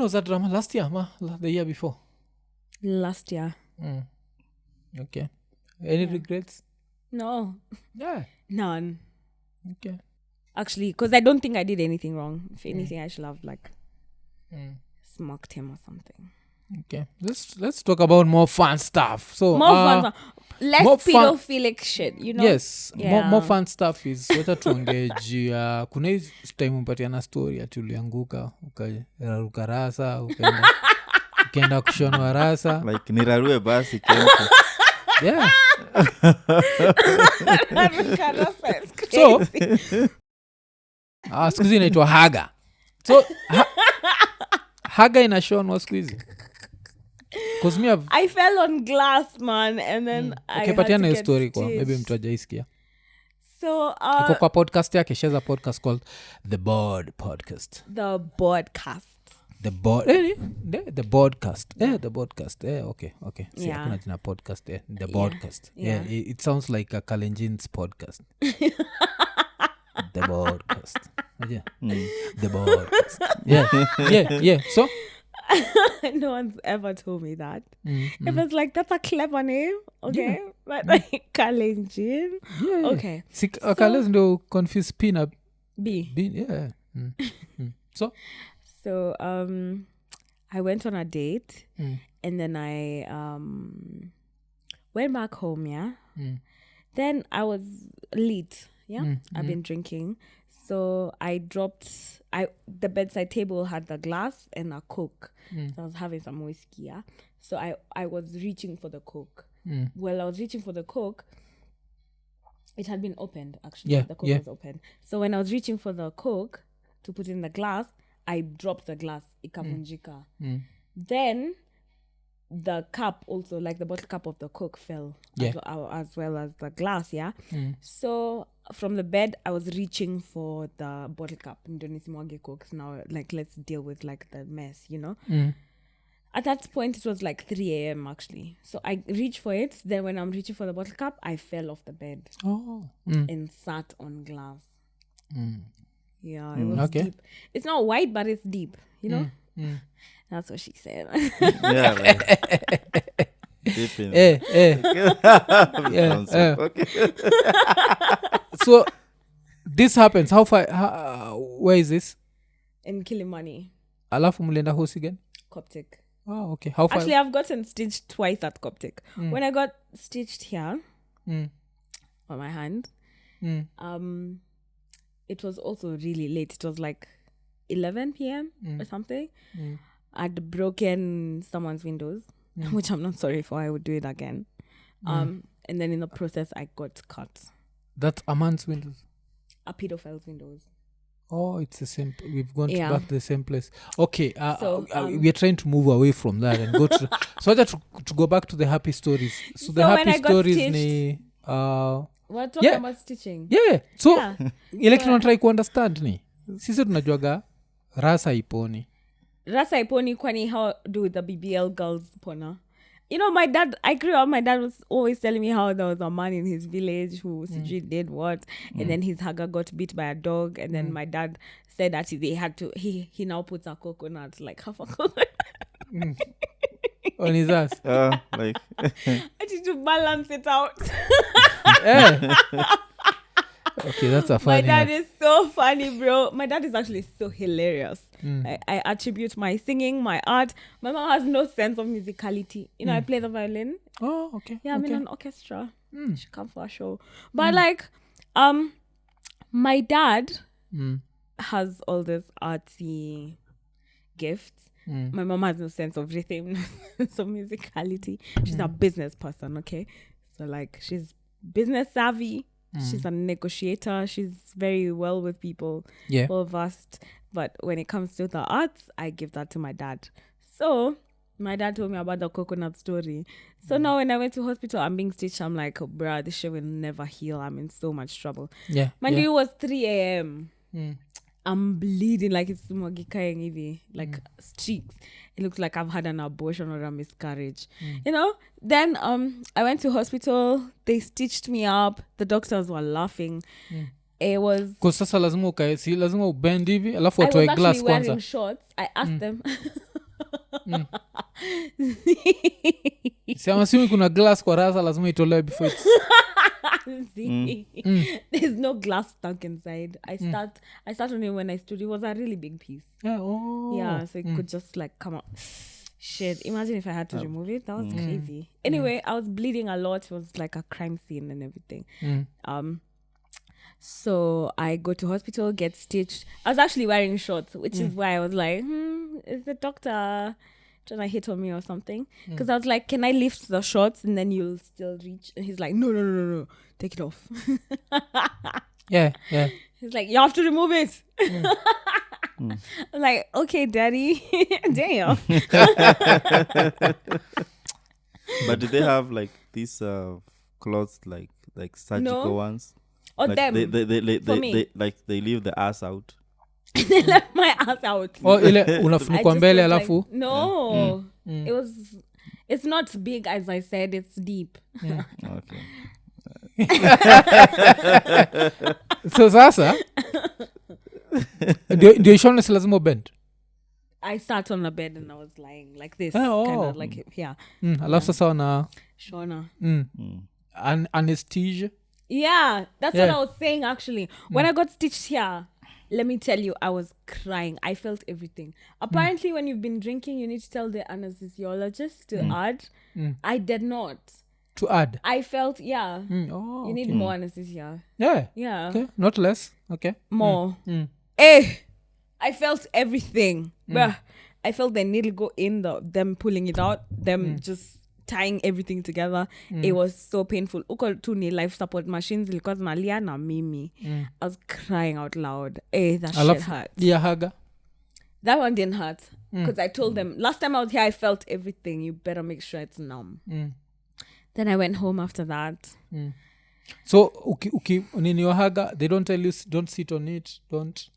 was that drama? Last year, the year before? Last year. Okay. Any regrets? No. Yeah. None. Okay. Actually, because I don't think I did anything wrong. If anything, I should have smoked him or something. Okay. Let's talk about more fun stuff. So more fun stuff. Less more pedophilic shit, you know? Yes. More fun stuff is wacha tuongejia. Kuna hii time mpatiana story ati ulianguka ukaruka rasa ukaenda kushonwa rasa like nirarue basi kempo. Yeah. So siku hizi inaitwa HAGA. So HAGA inashonwa siku hizi. Cause me I fell on glass, man, and then I had to get story kwa stitched. maybe mtu ajaisikia. So iko kwa podcast yake, she has a podcast called The Board Podcast. The Boardcast. The Boardcast. The Boardcast. Okay. See, Yeah. hakuna jina podcast. The Boardcast. Yeah. It sounds like a Kalenjin's podcast. The Boardcast. Yeah. The Boardcast. Yeah. So No one's ever told me that. Mm-hmm. It was like, that's a clever name, okay? But like Kalenjin. Yeah. Okay. See, Kalenjin do confuse peanut. B. Yeah. So I went on a date and then I went back home, yeah? Then I was lit, yeah? I've been drinking. So I dropped, the bedside table had the glass and a Coke. So I was having some whiskey, yeah? So I was reaching for the Coke. Well, I was reaching for the Coke. It had been opened, actually. Yeah, The Coke was open. So when I was reaching for the Coke to put in the glass, I dropped the glass. Ikavunjika. Then the cup also, like the bottle cup of the Coke fell as well as the glass, yeah? So from the bed, I was reaching for the bottle cup. Ndonisimwage Coke. Now, like, let's deal with, like, the mess, you know? At that point, it was like 3 a.m. actually. So I reached for it. Then when I'm reaching for the bottle cup, I fell off the bed and sat on glass. Yeah, it was deep. It's not wide, but it's deep, you know? That's what she said. Yeah, like, deep in. Okay. So this happens. How far? Where is this? In Kilimani. Alafu mlienda house again? Coptic. Oh, okay. How far? Actually, I've gotten stitched twice at Coptic. When I got stitched here on my hand, it was also really late. It was like 11 p.m. or something. I'd broken someone's windows, which I'm not sorry for. I would do it again. And then in the process, I got cut. That's a man's windows? A pedophile's windows. Oh, it's the same. We've gone back to the same place. Okay. We are trying to move away from that and go to... so that to go back to the happy stories. So the happy stories ni... We're talking about stitching. Yeah. So, ile tunatry ku understand ni. Sisi tunajuaga rasa iponi. Rasa iponi kwani how do the BBL girls pona? You know, I grew up, my dad was always telling me how there was a man in his village who did what, and then his haga got beat by a dog, and then my dad said that they had to, he now puts a coconut, like half a coconut. On his ass. Like Actually, to balance it out. Okay, that's a funny. My dad is so funny, bro. My dad is actually so hilarious. I attribute my singing, my art. My mom has no sense of musicality. You know, I play the violin. Oh, okay. Yeah, I'm in an orchestra. She come for a show. But like, my dad has all this artsy gifts. My mom has no sense of rhythm, so musicality. She's a business person, okay? So like, she's business savvy. She's a negotiator. She's very well with people, well versed. But when it comes to the arts, I give that to my dad. So my dad told me about the coconut story. So now when I went to hospital, I'm being stitched. I'm like, oh, bruh, this shit will never heal. I'm in so much trouble. Yeah. Mind you, it was 3 a.m. I'm bleeding like it's like streaks. It looks like I've had an abortion or a miscarriage. You know? Then I went to hospital. They stitched me up. The doctors were laughing. It was... Because sasa lazima ubend hivi, alafu I was atoe glass actually wearing kwanza. shorts. I asked them... siamasimi kuna glass kwa rasa lazima itolewe before it's... There's no glass stuck inside. I start on it when I stood. It was a really big piece. Yeah, so it could just like come out. Shit, imagine if I had to remove it. That was crazy. Anyway, I was bleeding a lot. It was like a crime scene and everything. So I go to hospital, get stitched. I was actually wearing shorts, which is why I was like, is the doctor trying to hit on me or something? Because I was like, can I lift the shorts and then you'll still reach? And he's like, no, take it off. yeah He's like, you have to remove it. I'm like, okay, daddy. Damn. But did they have like these clothes like surgical ones? Or like them? They leave the ass out. They left my ass out. Ile unafunikwa mbele alafu no. It's not big as I said, it's deep. Okay. So sasa ndio ishonesi lazima bend. I sat on the bed and I was lying like this, kind of like here. Alafu sasa wana Shona. Anesthesia. Yeah, that's what I was saying actually. When I got stitched here, let me tell you, I was crying. I felt everything. Apparently, when you've been drinking, you need to tell the anesthesiologist to add. I did not. To add? I felt, you need more anesthesia. Yeah. Okay, not less. Okay. More. I felt everything. I felt the needle go in, them pulling it out, them just tying everything together. It was so painful. Uko tu ni life support machines ilikuwa zinalia na mimi. I was crying out loud. That shit hurt. Yeah, HAGA. That one didn't hurt because I told them last time I was here I felt everything. You better make sure it's numb. Then I went home after that. So nini your HAGA, they don't tell you don't sit on it, don't.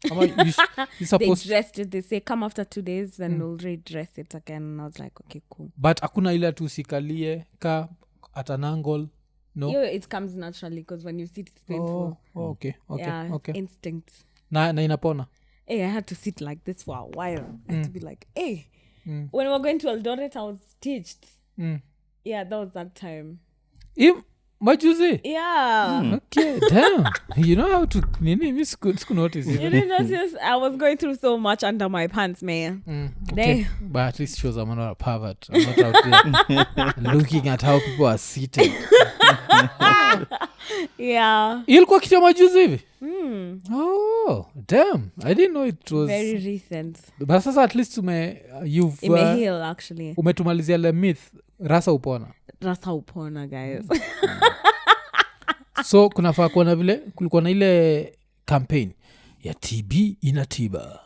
You supposed they dressed it. They say come after 2 days and we'll redress it again. And I was like, okay, cool. But akuna ile tu sikalie ka at an angle. No. It comes naturally because when you sit it's painful. Okay. Okay. Instinct. Na inapona. I had to sit like this for a while. I had to be like, when we were going to Eldoret, I was stitched. Yeah, that was that time. Majuzi? Yeah. Okay, damn. You know how to notice. You didn't notice? I was going through so much under my pants, man. Okay. But at least shows I'm not a pervert. I'm not out there looking at how people are seated. Yeah. Ilikuwa kitu majuzi hivi? Oh, damn. I didn't know it was very recent. But sasa at least you've heal actually. Umetumalizia le myth rasa upona guys. So kunafaa kuona vile kulikuwa na ile campaign ya TB inatiba.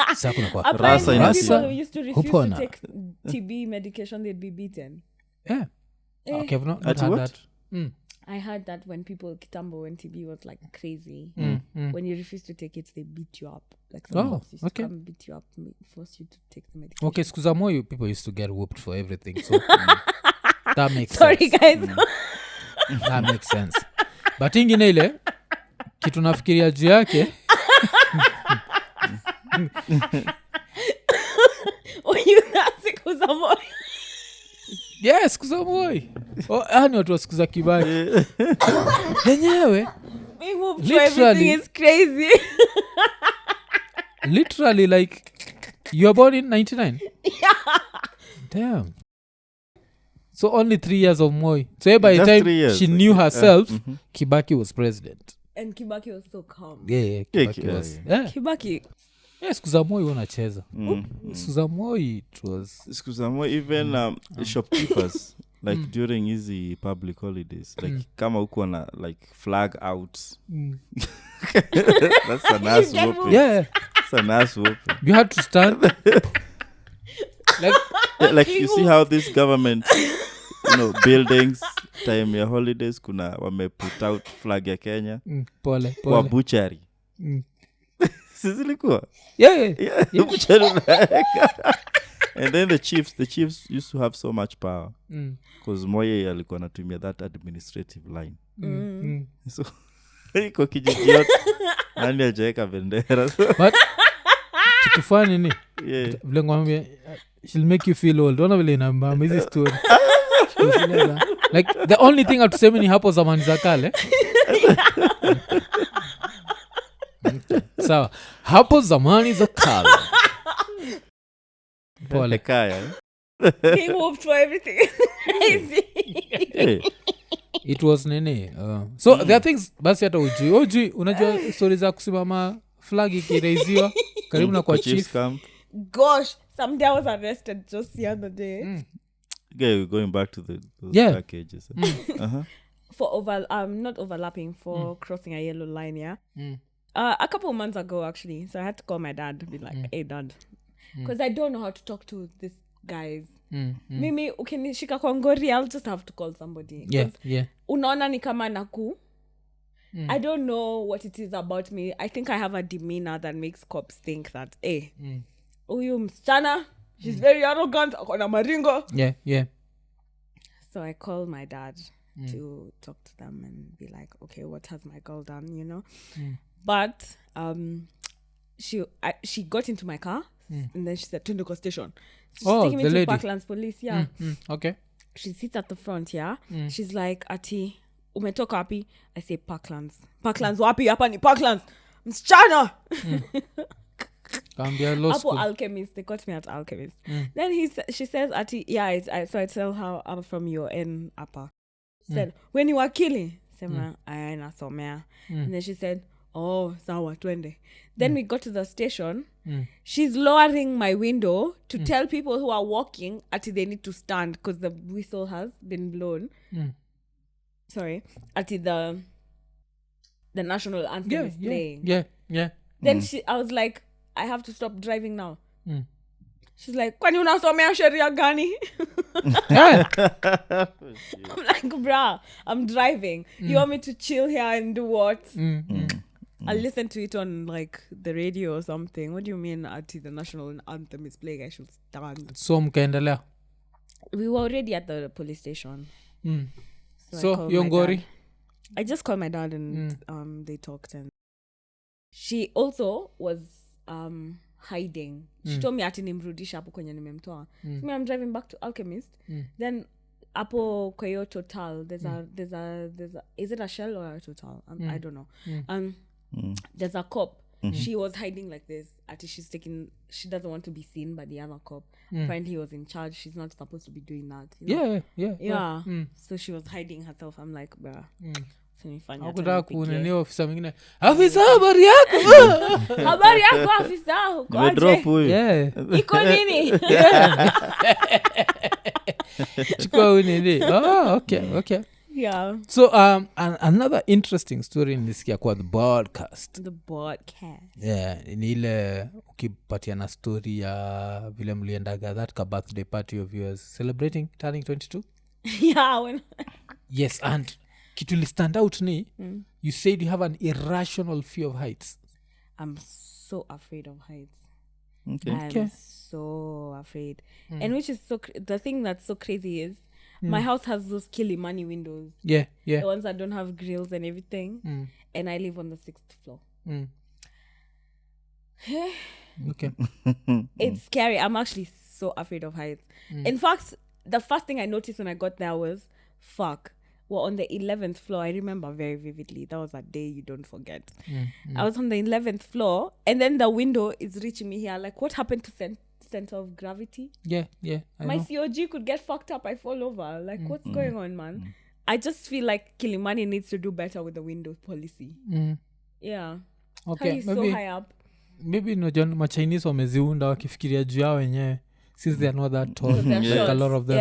Sasa kuna kwa rasa inatiba. People used to refuse to take TB medication, they'd be beaten. Yeah. Okay, I've not heard that. I heard that when people kitambo when TB was like crazy. When you refuse to take it, they beat you up. Like some used to come beat you up, force you to take the medication. Okay, excuse me, people used to get whooped for everything. So that makes sense. Sorry guys. That makes sense. But ingine ile kitu nafikiria juu yake. Siku za moyo. Yes, siku za moyo. Ni watu wa siku za kibaki. Yenyewe. Everything is crazy. Literally like you were born in 99? Yeah. Damn. So only 3 years of Moi. So by the time she knew herself, Kibaki was president. And Kibaki was so calm. Yeah, Kibaki was. Yeah. Kibaki. Yeah, siku za Moi wanacheza. Siku za Moi it was. Siku za Moi even shopkeepers like during easy public holidays like kama uko na like flag out. That's a nice whooping. Yeah. That's a nice whooping. You had to stand. like you see how this government buildings time ya holidays kuna wame put out flag ya Kenya. Pole. Kwa butchery. Sizilikuwa? Yeah. Butchery. And then the chiefs used to have so much power because Moye alikuwa anatumia that administrative line. So kwa kijiji yote nani ajaweka bendera. But kitu funny ni Yeah. vile ngwambia she'll make you feel old. Ona vile inambamba hizi story. Like the only thing atuseme ni hapo zamani za kale. Sawa. Hapo zamani za kale. Pole kaya. He moved for everything. Hey. It was nene. So there are things basi hata ujui unajua story za kusimama flag ikiraiziwa karibu na kwa chief camp. Gosh, someday I was arrested just the other day. Yeah, going back to those packages. For not overlapping, for crossing a yellow line, yeah. A couple of months ago, actually, so I had to call my dad to be like, "Hey, dad," because I don't know how to talk to these guys. Mimi ukinishika kwa ngori, I'll just have to call somebody. Yeah. Unaona ni kama naku. I don't know what it is about me. I think I have a demeanor that makes cops think that, hey, huyu msichana, she's very arrogant, akona maringo. Yeah. So I called my dad to talk to them and be like, okay, what has my girl done, you know? But she got into my car and then she said, "Twende kwa station." So she's taking me to Parklands Police, yeah. Okay. She sits at the front, yeah. She's like, "Ati, umetoka wapi?" I say, "Parklands." "Parklands wapi? Hapa ni Parklands. Msichana." Apple Alchemist. They got me at Alchemist. Then she says, "Ati, yeah." So I tell her I'm from your N upper. Said, "When you were killing," Sema, "I nasomea." And then she said, "Oh, sawa twende." Then we got to the station. She's lowering my window to tell people who are walking ati they need to stand because the whistle has been blown. Sorry, ati the national anthem is playing. Yeah. Then I was like, "I have to stop driving now." She's like, "Kwani unasomea sheria gani?" I'm like, "Bruh, I'm driving. You want me to chill here and do what?" I'll listen to it on like the radio or something. What do you mean the national anthem is playing? I should stand. So mkaendelea. We were already at the police station. So Yongori? I just called my dad and they talked, and she also was hiding. She told me ati nimrudisha hapo kwenye nimemtoa. So me, I'm driving back to Alchemist. Then hapo kwa hiyo Total there's a is it a Shell or a Total? I don't know. There's a cop. She was hiding like this. She doesn't want to be seen by the other cop. Apparently he was in charge. She's not supposed to be doing that, you know? Yeah. So she was hiding herself. I'm like, bruh. Hakutaka kunini ofisa mwingine, "Afisa, habari yako?" "Habari yako afisa, uko Drop huyu. Iko nini?" Chukua unini. Okay. Yeah. So another interesting story nilisikia kwa the podcast. Yeah, ni ile ukipatiana story ya vile mliendaga that ka birthday party of yours celebrating turning 22. Yeah. Yes, and kitu li stand out ni you said you have an irrational fear of heights. I'm so afraid of heights. Okay. I'm so afraid. And which is the thing that's so crazy is my house has those Kilimani windows. Yeah. The ones that don't have grills and everything. And I live on the 6th floor. Okay. It's scary. I'm actually so afraid of heights. In fact, the first thing I noticed when I got there was, we're on the 11th floor. I remember very vividly. That was a day you don't forget. I was on the 11th floor, and then the window is reaching me here. Like, what happened to center of gravity? Yeah. My know. COG could get fucked up. I fall over. Like, what's going on, man? I just feel like Kilimani needs to do better with the window policy. Yeah. Okay. How you so high up? Maybe Machinese wameziunda wakifikiria juu yao wenyewe since they are not that tall. Like a lot of them.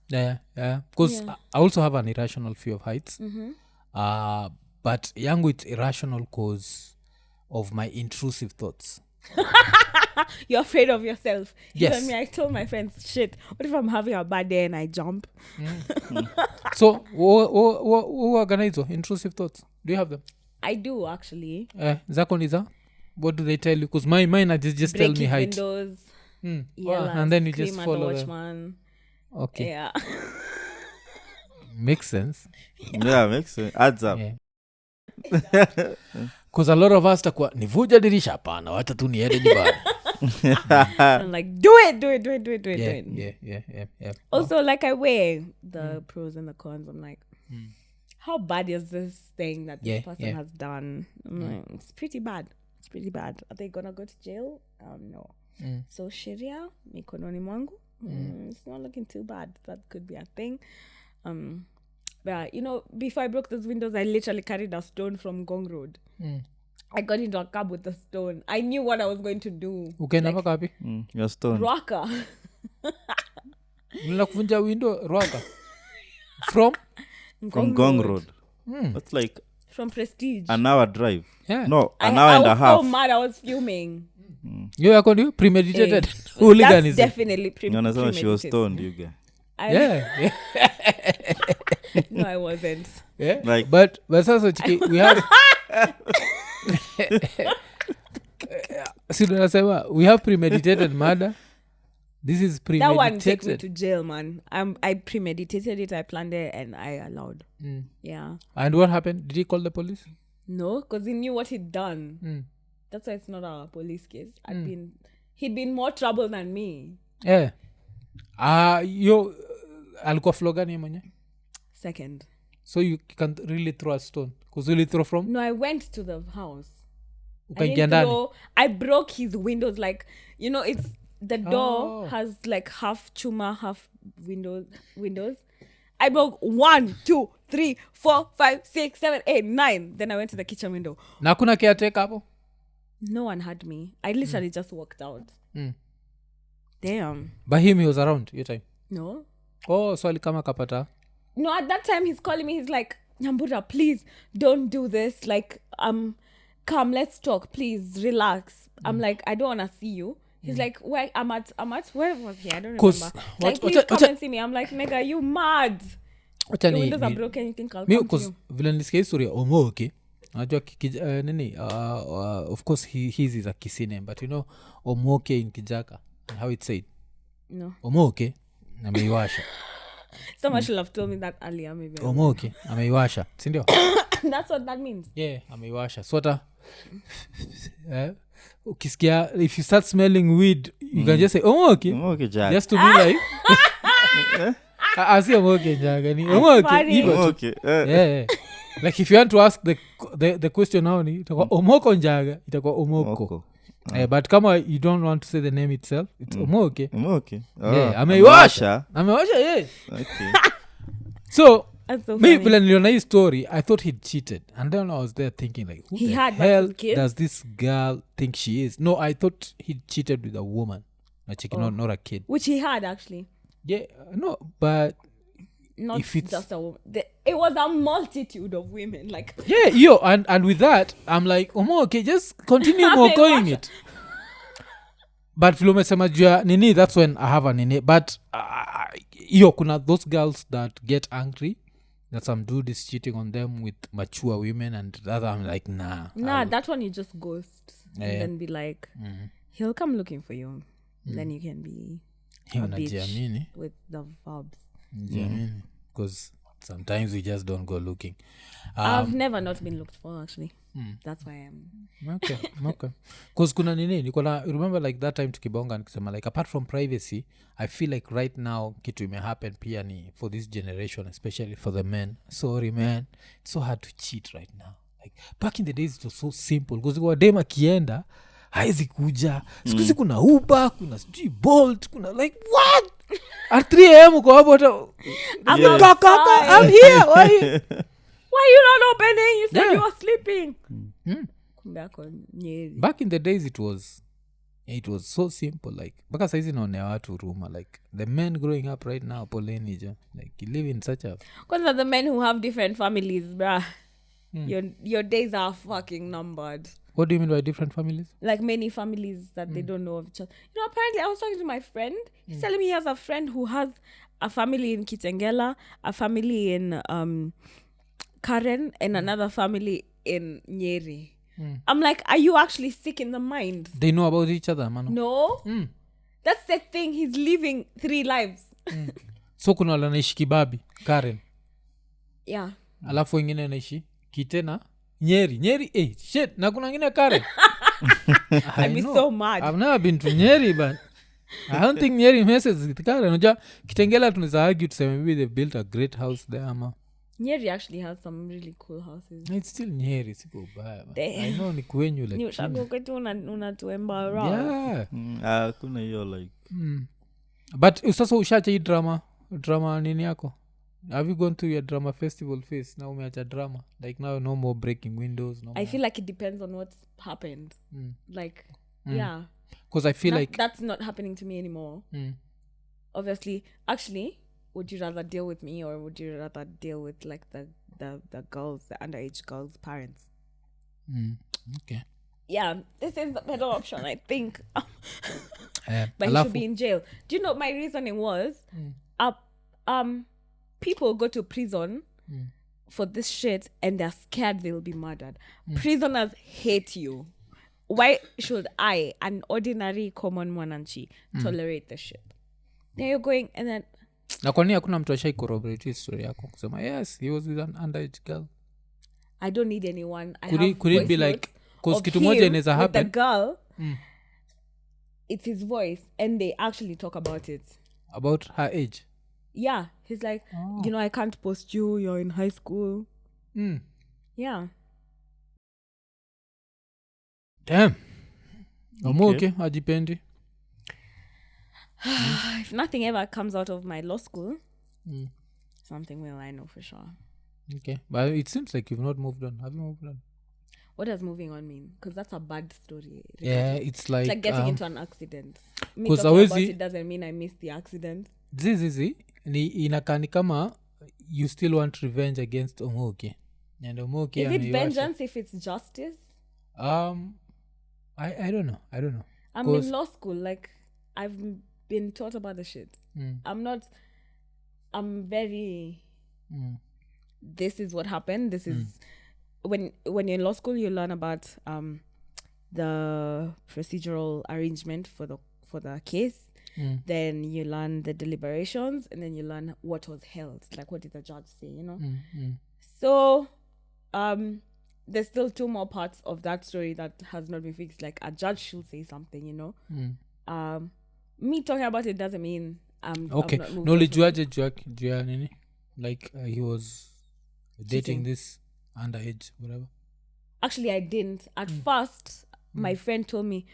Yeah. Because I also have an irrational fear of heights. But yangu it's irrational because of my intrusive thoughts. You're afraid of yourself. Yes. Even me, I told my friends, shit, what if I'm having a bad day and I jump? So what organize intrusive thoughts? Do you have them? I do, actually. Zako niza? What do they tell you? Because mine are just tell me height. Windows. And then you just follow them. Okay. Yeah. Makes sense. Yeah, makes sense. Adds up. Because a lot of us takuwa nivuja dirisha hapana, wacha tu niende nyumbani. I'm like, do it. Yeah. Also, like, I weigh the pros and the cons. I'm like, how bad is this thing that this person has done? I'm like, it's pretty bad. Are they gonna go to jail? No. So Sharia, mikononi mwangu. It's not looking too bad. That could be a thing. But before I broke those windows, I literally carried a stone from Gong Road. I got into a cab with a stone. I knew what I was going to do. Ukaenda kapi? Your stone. Rocker. Nilakuvunja window Rocker. From Gong Road. That's like from Prestige. an hour drive. Yeah. No, an hour and a half. I was so mad. I was fuming. You are going to premeditated That's hooliganism. definitely Premeditated. She was stoned, you guys. Yeah. No, I wasn't. Yeah. Like, but sasa chiki, we have we have premeditated murder. This is premeditated. That one took me to jail, man. I premeditated it, I planned it, and I allowed. Yeah. And what happened? Did he call the police? No, because he knew what he'd done. That's why it's not a police case. He'd been more trouble than me. Yeah. Yo alikuwa floor gani mwenye? Second. So you can really throw a stone. Because you throw from? No, I went to the house. I broke his windows. Like, it's the door has like half chuma, half windows. I broke 1, 2, 3, 4, 5, 6, 7, 8, 9. Then I went to the kitchen window. Na kuna caretaker hapo? No one had me. I literally just walked out. Damn. But he was around your time? No. Oh, so alikama kapata? No, at that time he's calling me. He's like, Nyambura, please don't do this. Like, come, let's talk. Please relax. I'm like, I don't want to see you. He's like, where I'm at, where was he? I don't remember. Like, please come and see me. I'm like, nigga, you mad? The windows are broken. You think I'll come to you? Vile nisikia history Omo, okay? Najua nini, of course his is a Kisii name, but Omoke in Kijaka, and how it's said. No. Omoke, ameiwasha. Someone should have told me that earlier, maybe. Omoke, ameiwasha. Sindio? That's what that means. Yeah, ameiwasha. Swata, ukisikia, if you start smelling weed, you can just say, Omoke, Jack. just to be like, asi Omoke Jaga, ni Omoke. Yeah. Like if you want to ask the question now ni itakuwa Omoko Njaga, itakuwa Omoko. But kama you don't want to say the name itself, it's Omoke. Omoke. Yeah, ameiwasha, yes. Okay. So So me vile niliona hii story, I thought he'd cheated, and then I was there thinking like, who the hell does this girl think she is? No, I thought he'd cheated with a woman, not a kid. Which he had actually. Yeah, no, but not if it's just a woman. It was a multitude of women. Like, yeah, and with that, I'm like, okay, just continue mokoing it. But vile umesema jua nini, that's when I have a nini. But kuna those girls that get angry that some dude is cheating on them with mature women, and that I'm like, nah, that one you just ghost and then be like, he'll come looking for you. Then you can be a bitch with the verbs. Because sometimes we just don't go looking. I've never not been looked for, actually. That's why I'm okay because kuna nini niko remember like that time tukibonga nikisema like apart from privacy, I feel like right now kitu imehappen pia ni for this generation, especially for the men. Sorry man, it's so hard to cheat right now. Like back in the days it was so simple because kwa dema kienda haizi kuja sikuzi kuna Uber, kuna Bolt, kuna like what at 3 am uko hapo I'm here. Why you not opening? You said you were sleeping. Back in the days it was so simple. Like baka saizi naonea watu huruma, like the men growing up right now poleni jo, like you live in such a because the men who have different families, bruh. Your days are fucking numbered. What do you mean by different families? Like many families that they don't know of each other. Apparently I was talking to my friend. He's telling me he has a friend who has a family in Kitengela, a family in Karen, and another family in Nyeri. I'm like, are you actually sick in the mind? They know about each other, man. No. That's the thing. He's living 3 lives. So kuna wala naishi Kibabi, Karen. Yeah. Alafu wengine naishi Kitena, Nyeri. Shit, na kuna wengine Karen. I'd be so mad. I've never been to Nyeri, but I don't think Nyeri messes kitikara. Unajua Kitengela tunaweza argue tuseme maybe they built a great house there ama. Nyeri actually has some really cool houses. It's still Nyeri, siko baya. I know ni kwenyu like. Ni ushago kwetu unatuembarrass. Yeah. Kuna hiyo like. But sasa ushacha hii drama nini yako? Have you gone to your drama festival phase? Now umeacha drama. Like now no more breaking windows. No I feel like it depends on what's happened. Like, yeah. Because I feel like... That's not happening to me anymore. Obviously. Actually, would you rather deal with me or would you rather deal with like the girls, the underage girls' parents? Okay. Yeah, this is the better option, I think. But he should be in jail. Do you know my reasoning was? People go to prison for this shit and they're scared they'll be murdered. Prisoners hate you. Why should I, an ordinary common mwananchi, tolerate this shit? Then you're going and then... Na kwa nini hakuna mtu ashai corroborate his story yako? Kusema, yes, he was with an underage girl. I don't need anyone. Could it be like... Because kitu moja inaweza happen. With the girl, it's his voice and they actually talk about it. About her age? Yeah, he's like, you know, I can't post you. You're in high school. Yeah. Damn. Okay. Ajipendi. If nothing ever comes out of my law school, something will, I know for sure. Okay. But it seems like you've not moved on. Have you moved on? What does moving on mean? Because that's a bad story. Yeah, it's like getting into an accident. Me talking about it doesn't mean I missed the accident. Zizi ni inakani kama you still want revenge against Omoke. And Omoke is it vengeance if it's justice? I don't know. I'm in law school. Like, I've been taught about the shit. I'm very this is what happened. This is when you're in law school, you learn about the procedural arrangement for the case. Then you learn the deliberations, and then you learn what was held. Like, what did the judge say, you know? So there's still 2 more parts of that story that has not been fixed. Like, a judge should say something, you know? Me talking about it doesn't mean okay. I'm not No, jua nini? Like, he was dating this underage, whatever. Actually, I didn't. At first, my friend told me,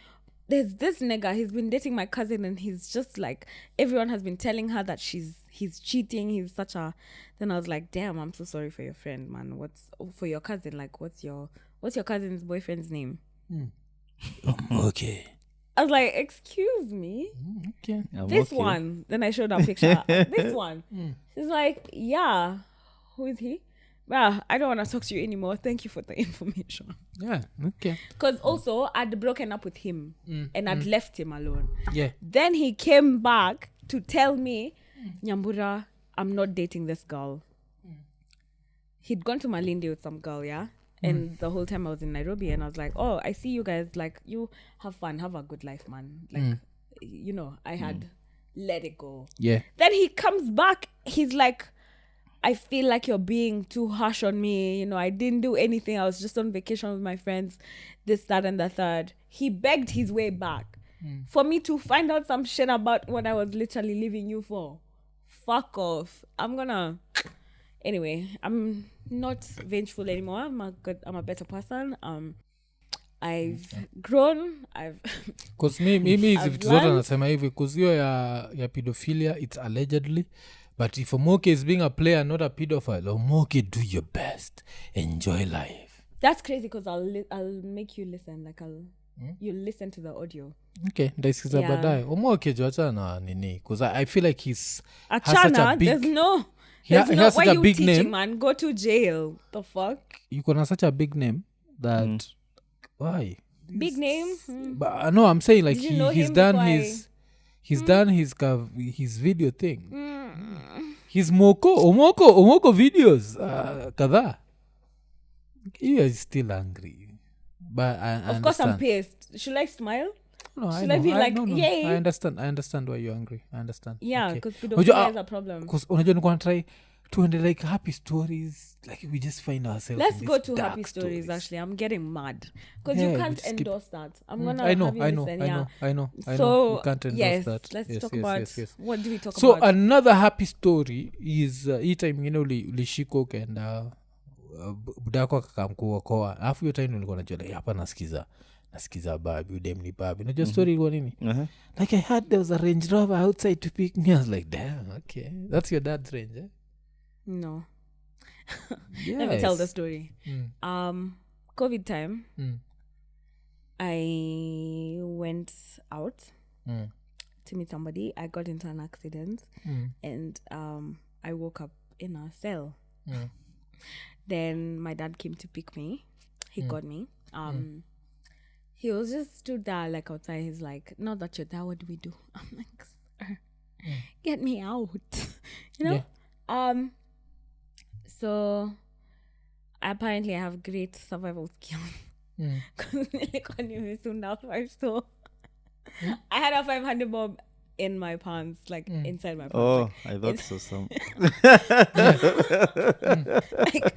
there's this nigga, he's been dating my cousin, and he's just like, everyone has been telling her that he's cheating, he's such a... Then I was like, damn, I'm so sorry for your friend, man. For your cousin, like, what's your cousin's boyfriend's name? Okay. I was like, excuse me? Okay. This one. Then I showed her a picture. This one. She's like, yeah. Who is he? Well, I don't want to talk to you anymore. Thank you for the information. Yeah, okay. Because also, I'd broken up with him and I'd left him alone. Yeah. Then he came back to tell me, Nyambura, I'm not dating this girl. He'd gone to Malindi with some girl, yeah? And the whole time I was in Nairobi, and I was like, oh, I see you guys, like, you have fun, have a good life, man. Like, you know, I had let it go. Yeah. Then he comes back, he's like, I feel like you're being too harsh on me. You know, I didn't do anything. I was just on vacation with my friends, this, that, and the third. He begged his way back for me to find out some shit about what I was literally leaving you for. Fuck off. Anyway, I'm not vengeful anymore. I'm a better person. I've grown. Because maybe if it's not anasema hivi, because hiyo ya pedophilia, it's allegedly. But if Omoke is being a player, not a pedophile, Omoke, do your best. Enjoy life. That's crazy because I'll make you listen. Like, you listen to the audio. Okay, ndaisikiza baadaye. Omoke juacha na nini. Because I feel like he's Achana, has such a big... He has such a big name. Man, go to jail. The fuck? You can have such a big name that... Why? Big name? But no, I'm saying like he's done his video thing. His Omoko videos kadhaa. He is still angry. But of course I'm pissed. Should I smile? No, Should I be like, yay? I understand why you're angry. I understand. Yeah, because pedophilia is a problem. Because unajua nilikuwa natry tuende like happy stories, like we just find ourselves Let's in go these to dark happy stories. Actually, I'm getting mad because Yeah, you we can't just keep- endorse that. I'm gonna I know, have you I know, listen. I Yeah. know, I know, I know. So We can't endorse yes, that. let's Yes, talk yes, about yes, yes. what do we talk So about? another happy story is hii time ingine ulishikok and budako akakamkuokoa alafu hiyo time ulikuwa najua like, hapa nasikiza babi udemni babi najua story ilikuwa nini like I heard there was a Range Rover outside to pick me. I was like damn, okay, that's your dad's Range, eh? No. Yes. Let me tell the story. Mm. COVID time, Mm. I went out Mm. to meet somebody. I got into an accident Mm. and I woke up in a cell. Mm. Then my dad came to pick me. He got me. He was just stood there like outside. He's like, "Now that you're there, what do we do?" I'm like, "Sir, get me out." You know? Yeah. So apparently I have great survival skills. Mm. So I had a 500 bob in my pants, like inside my pants. Oh, like, I thought so. Some. like,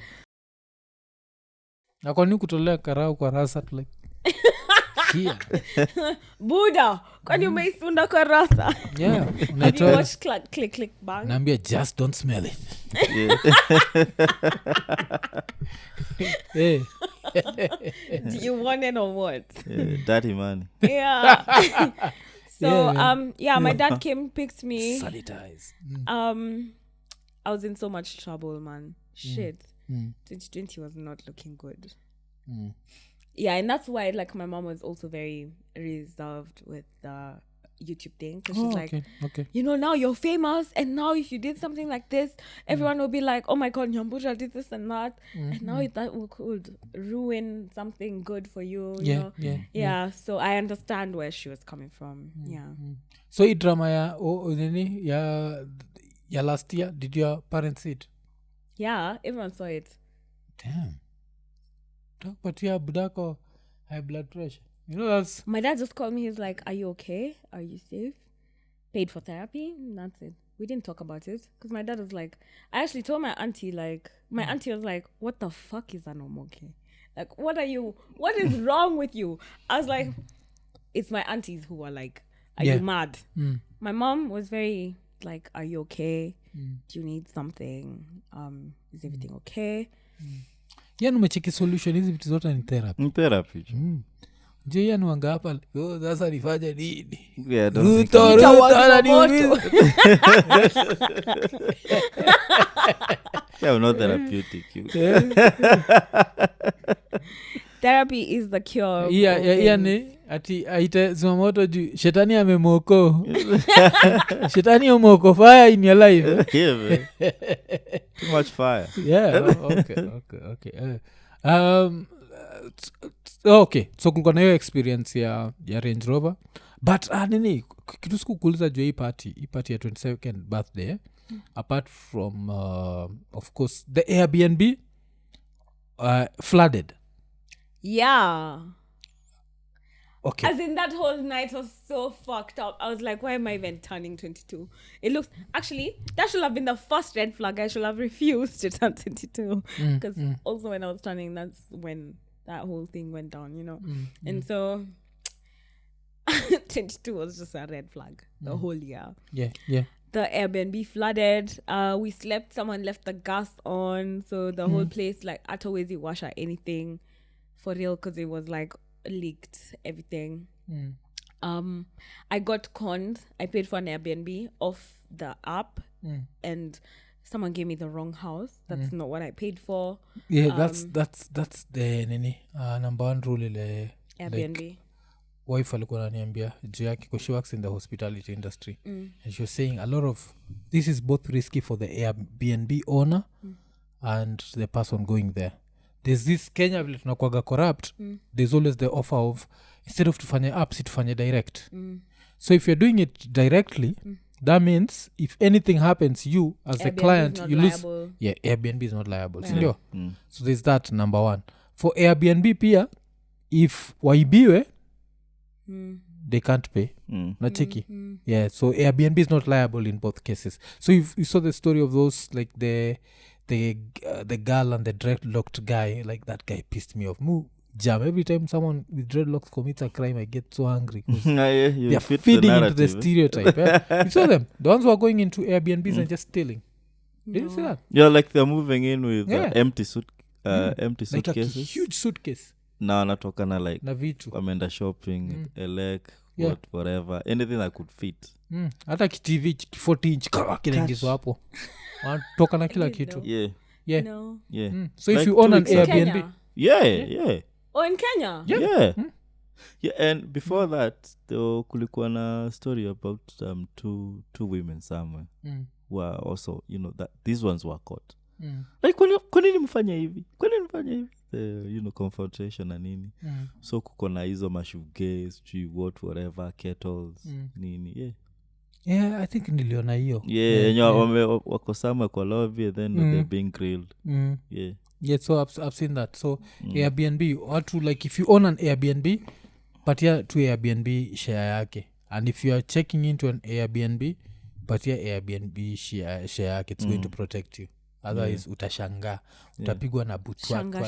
nakwani kutolea karau kwa rasa tu like here. Buddha, kwani umeisunda kwa rasa? Yeah. Have you watched click click bang? naambia just don't smell it. Yeah. Hey. Do you want it or what? Dirty money. Yeah. So Yeah, my dad came, picked me. Sanitize. I was in so much trouble, man. Shit. 2020 was not looking good. Yeah, and that's why like my mom was also very reserved with the YouTube thing, because she's like, okay. you know, now you're famous, and now if you did something like this, everyone will be like, oh my god, Nyambura did this and that, and now that could ruin something good for you, you know? Yeah, so I understand where she was coming from. So hii drama ya nini ya last year, did your parents see it? Yeah, everyone saw it. Damn. But yeah, budako high blood pressure, you know. That's My dad just called me. He's like, "Are you okay? Are you safe? Paid for therapy?" And that's it. We didn't talk about it because my dad was like, I actually told my auntie, like, my auntie was like, "What the fuck is Anomoke? Like, what is wrong with you?" I was like, it's my aunties who are like, "Are you mad?" My mom was very like, "Are you okay? Do you need something? Is everything okay?" yani umecheki solution hizi vitu zote ni therapy. Therapy. Je, yani wanga hapa sasa nifanye nini? Yeah, Ruto yeah, not therapeutic. Therapy is the cure. Yani ati aite zimamoto juu shetani amemwoko. Shetani amemwoko fire in your life. Yeah, man. Too much fire. Yeah, okay. Okay, so kulikuwa na hiyo experience ya Range Rover, but nini kitu sikukuuliza juu hii party ya 22nd birthday, apart from of course the Airbnb flooded. Yeah. Okay. As in, that whole night was so fucked up. I was like, why am I even turning 22? It looks... Actually, that should have been the first red flag. I should have refused to turn 22. Because also when I was turning, that's when that whole thing went down, you know? And so... 22 was just a red flag the whole year. Yeah. The Airbnb flooded. We slept. Someone left the gas on. So the whole place, like, at always you wash or anything for real, because it was like leaked everything. I got conned. I paid for an Airbnb off the app, and someone gave me the wrong house. That's not what I paid for. Yeah, that's the nini number one rule ile Airbnb. Like, wife alikuwa ananiambia juu yake because she works in the hospitality industry, and she was saying a lot of this is both risky for the Airbnb owner and the person going there. There's this Kenya vile tunakuwaga corrupt. There's always the offer of instead of tufanye apps tufanye direct. So if you're doing it directly, that means if anything happens, you as the client you lose. Yeah, Airbnb is not liable. Yeah. So there's that number one. For Airbnb pia, if waibiwe, they can't pay nachiki yeah, so Airbnb is not liable in both cases. So you saw the story of those like the girl and the dreadlocked guy, like that guy pissed me off. Jam, every time someone with dreadlocks commits a crime, I get so angry they are feeding into the stereotype. You saw them, the ones who are going into Airbnbs and just stealing. Did you see that? Yeah, like they're moving in with empty like suitcases. a huge suitcase Na anatokana like na vitu ameenda shopping elek whatever, anything that could fit. hata kitv 40 inch kinaingizwa hapo wanatoka na kila kitu. Yeah. No. Yeah. So Like if you own an 2 weeks ago. Airbnb Kenya? Yeah. Oh, in Kenya? Yeah. Yeah, and before that though kulikuwa na story about two women somewhere who are also, you know, that these ones were caught. Like kwa nini mfanya hivi? Confrontation na nini. So kuko na hizo mashugays, whatever, kettles, nini. Yeah, I think niliona hiyo. Wako somewhere kwa lobby and then they're being grilled. Yeah, so I've seen that. So Airbnb, watu like if you own an Airbnb, patia to Airbnb share yake. And if you are checking into an Airbnb, patia Airbnb share yake. It's going to protect you. Otherwise utashangaa, utapigwa na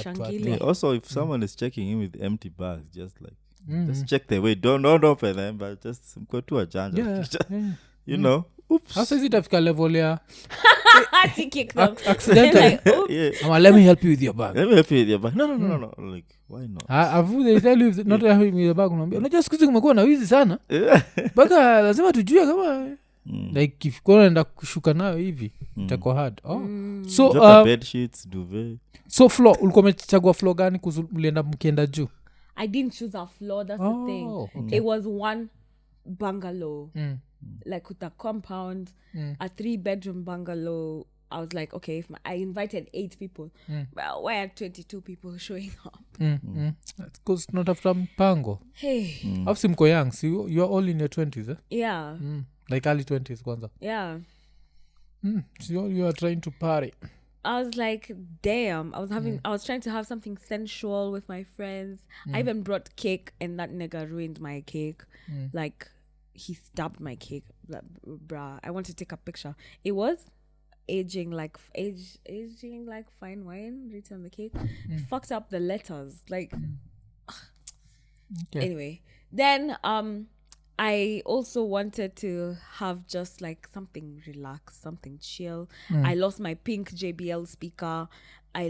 Shangile. Also, if someone is checking in with empty bags, just like just check their weight. Don't open them, but just go to a janja. You know, oops. Hasa hizi itafika level ya To kick them. accidental. Like, oops. Let me help you with your bag. Let me help you with your bag. No. Like, why not? They tell you not to help me with your bag. Unajua siku hizi kumekuwa na wizi sana. Baka lazima tujue kama like if kuna enda kushuka nayo hivi itakuwa hard. So bed sheets, duvet. So floor, ulikuwa umechagua floor gani mlienda mkienda juu? I didn't choose a floor, that's the thing. Okay. It was one bungalow. Like with a compound, a 3-bedroom bungalow. I was like, okay, if I invited 8 people, well, why are 22 people showing up? That's because not after mpango. Hey. After mko young, so you're all in your 20s, eh? Yeah. Like early 20s kwanza. Yeah. So you are trying to party. I was like, damn. I was trying to have something sensual with my friends. I even brought cake and that nigga ruined my cake. Like, he stabbed my cake. Bruh. I want to take a picture. It was aging like fine wine written on the cake. Fucked up the letters. Like, anyway. Then, I also wanted to have just like something relaxed, something chill. I lost my pink JBL speaker. I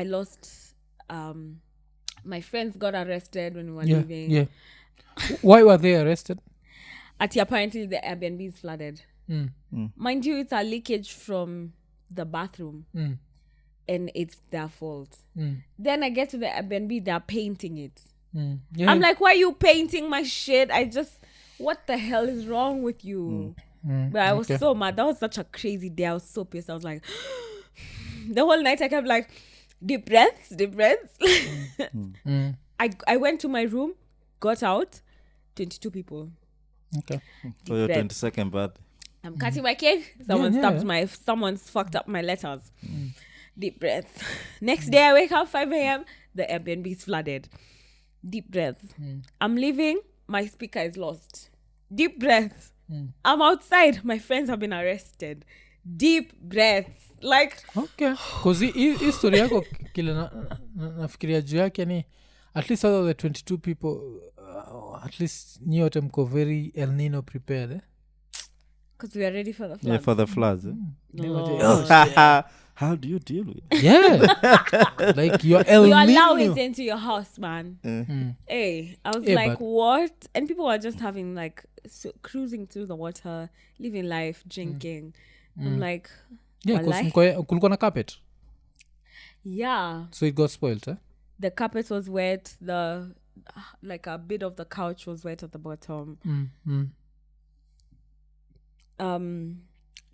lost my friends got arrested when we were leaving. Yeah. Why were they arrested? Apparently the Airbnb is flooded. Mind you, it's a leakage from the bathroom. And it's their fault. Then I get to the Airbnb, they're painting it. I'm like, why are you painting my shit? What the hell is wrong with you? But I was so mad. That was such a crazy day. I was so pissed. I was like, the whole night I kept like, deep breaths. I went to my room, got out, 22 people. Okay. For your 22nd birthday. I'm cutting my cake. Someone's fucked up my letters. Deep breaths. Next day I wake up 5 a.m. The Airbnb is flooded. Deep breaths. I'm leaving. My speaker is lost. Deep breaths. I'm outside. My friends have been arrested. Deep breaths. Like, okay. Because hii story yako kile nafikiria juu yake ni at least out of the 22 people at least nyote mko very El Nino prepared, eh? Because we are ready for the floods. Yeah, for the floods. How do you deal with it? Yeah. Like you're El Nino. You allow it into your house, man. Hey, I was like, what? And people were just having like cruising through the water, living life, drinking. I'm like, yeah, because kulikuwa na carpet. Yeah. So it got spoiled, eh? The carpet was wet. Like a bit of the couch was wet at the bottom.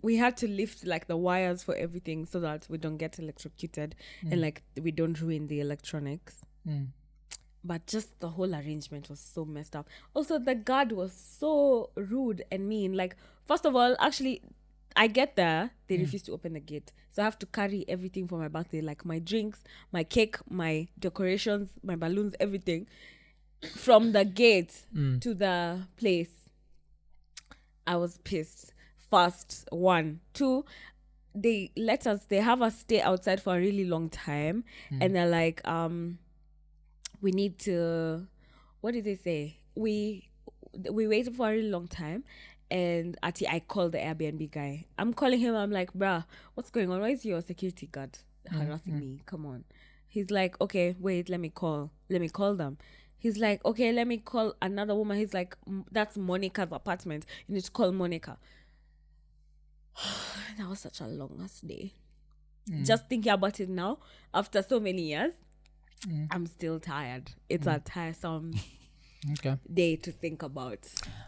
We had to lift like the wires for everything so that we don't get electrocuted and like we don't ruin the electronics. But just the whole arrangement was so messed up. Also, the guard was so rude and mean. Like, first of all, actually, I get there, they refuse to open the gate. So I have to carry everything for my birthday, like my drinks, my cake, my decorations, my balloons, everything. from the gate to the place. I was pissed. First, 1. 2, they have us stay outside for a really long time. And they're like, we need to, what did they say? We waited for a really long time. And I called the Airbnb guy. I'm calling him. I'm like, bruh, what's going on? Why is your security guard harassing me? Come on. He's like, okay, wait, let me call them. He's like, okay, let me call another woman. He's like, that's Monica's apartment. You need to call Monica. That was such a long-ass day. Just thinking about it now, after so many years, I'm still tired. It's a tiresome day to think about.